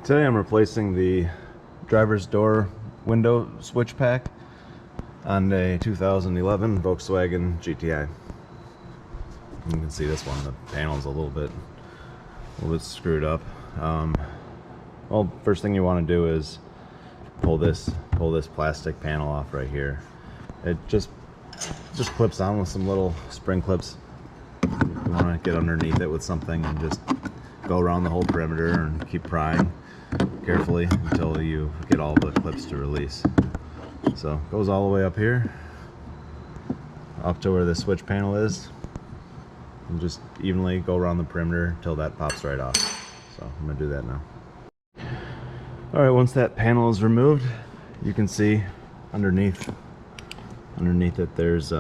Today I'm replacing the driver's door window switch pack on a 2011 Volkswagen GTI. You can see this one, the panel's a little bit screwed up. Well, first thing you want to do is pull this plastic panel off right here. It just clips on with some little spring clips. You want to get underneath it with something and just go around the whole perimeter and keep prying carefully until you get all the clips to release. So it goes all the way up here, up to where the switch panel is, and just evenly go around the perimeter until that pops right off. So I'm gonna do that now. All right, once that panel is removed, you can see underneath it there's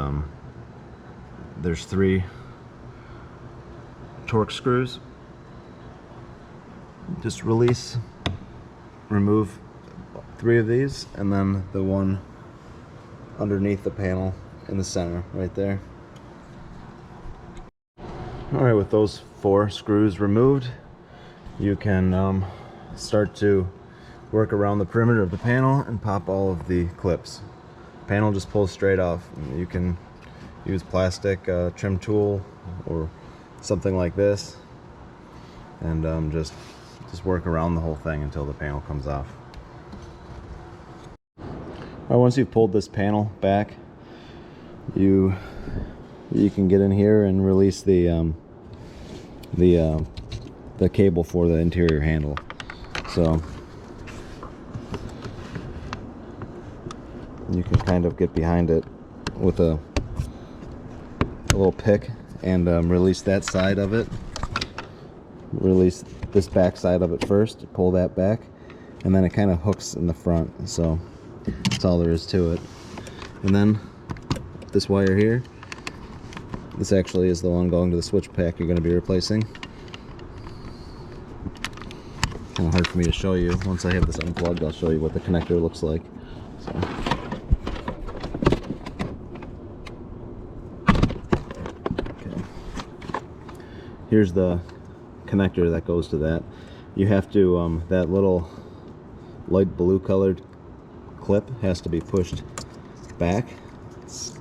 3 torque screws. Just remove 3 of these, and then the one underneath the panel in the center right there. Alright, with those 4 screws removed, you can start to work around the perimeter of the panel and pop all of the clips. Panel just pulls straight off. You can use plastic trim tool or something like this, and just work around the whole thing until the panel comes off. All right, once you've pulled this panel back, you can get in here and release the cable for the interior handle. So you can kind of get behind it with a little pick and release that side of it. Release this back side of it first, pull that back, and then it kind of hooks in the front. So that's all there is to it. And then this wire here, this actually is the one going to the switch pack you're going to be replacing. Kind of hard for me to show you. Once I have this unplugged, I'll show you what the connector looks like. So. Okay. Here's the connector that goes to that. You have to that little light blue colored clip has to be pushed back. It's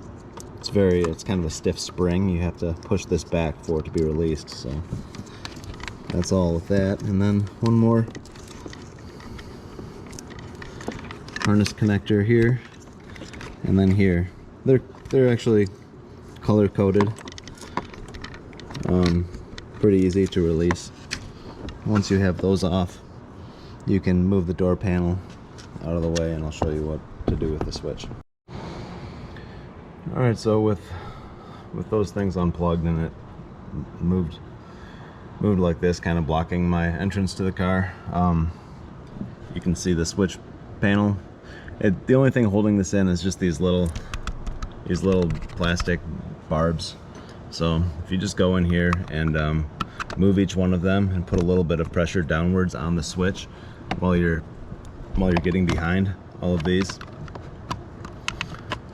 kind of a stiff spring. You have to push this back for it to be released. So that's all with that. And then one more harness connector here, and then here. They're actually color coded. Pretty easy to release. Once you have those off, you can move the door panel out of the way, and I'll show you what to do with the switch. Alright, so with those things unplugged and it moved like this, kind of blocking my entrance to the car, you can see the switch panel. The only thing holding this in is just these little plastic barbs. So if you just go in here and move each one of them and put a little bit of pressure downwards on the switch while you're getting behind all of these,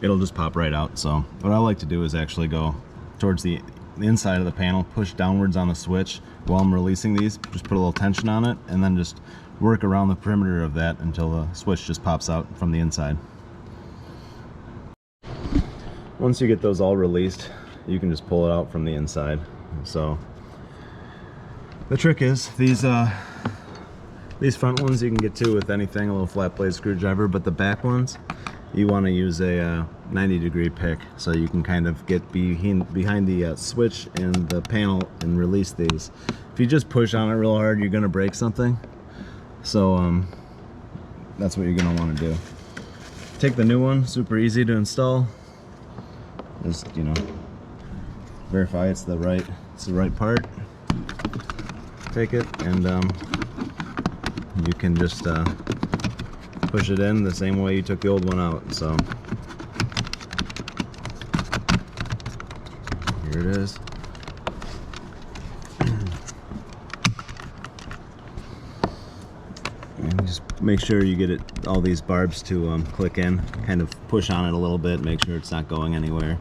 it'll just pop right out. So what I like to do is actually go towards the inside of the panel, push downwards on the switch while I'm releasing these, just put a little tension on it, and then just work around the perimeter of that until the switch just pops out from the inside. Once you get those all released, you can just pull it out from the inside. So the trick is these front ones you can get to with anything, a little flat blade screwdriver, but the back ones you want to use a 90-degree pick, so you can kind of get behind the switch and the panel and release these. If you just push on it real hard, you're going to break something. So that's what you're going to want to do. Take the new one, super easy to install. Just, verify it's the right part. Take it, and you can just push it in the same way you took the old one out. So here it is. And just make sure you get all these barbs to click in. Kind of push on it a little bit, make sure it's not going anywhere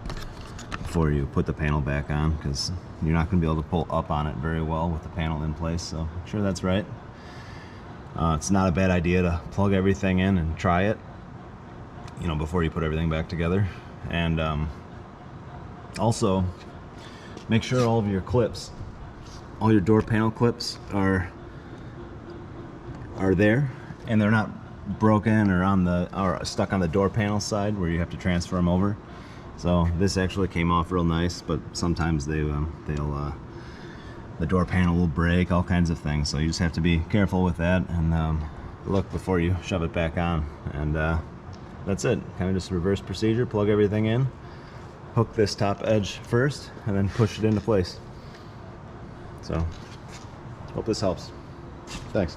before you put the panel back on, because you're not going to be able to pull up on it very well with the panel in place. So make sure that's right. It's not a bad idea to plug everything in and try it, you know, before you put everything back together. And also make sure all of your clips, all your door panel clips are there and they're not broken or stuck on the door panel side where you have to transfer them over. So this actually came off real nice, but sometimes the door panel will break, all kinds of things. So you just have to be careful with that and look before you shove it back on. And that's it. Kind of just reverse procedure. Plug everything in, hook this top edge first, and then push it into place. So hope this helps. Thanks.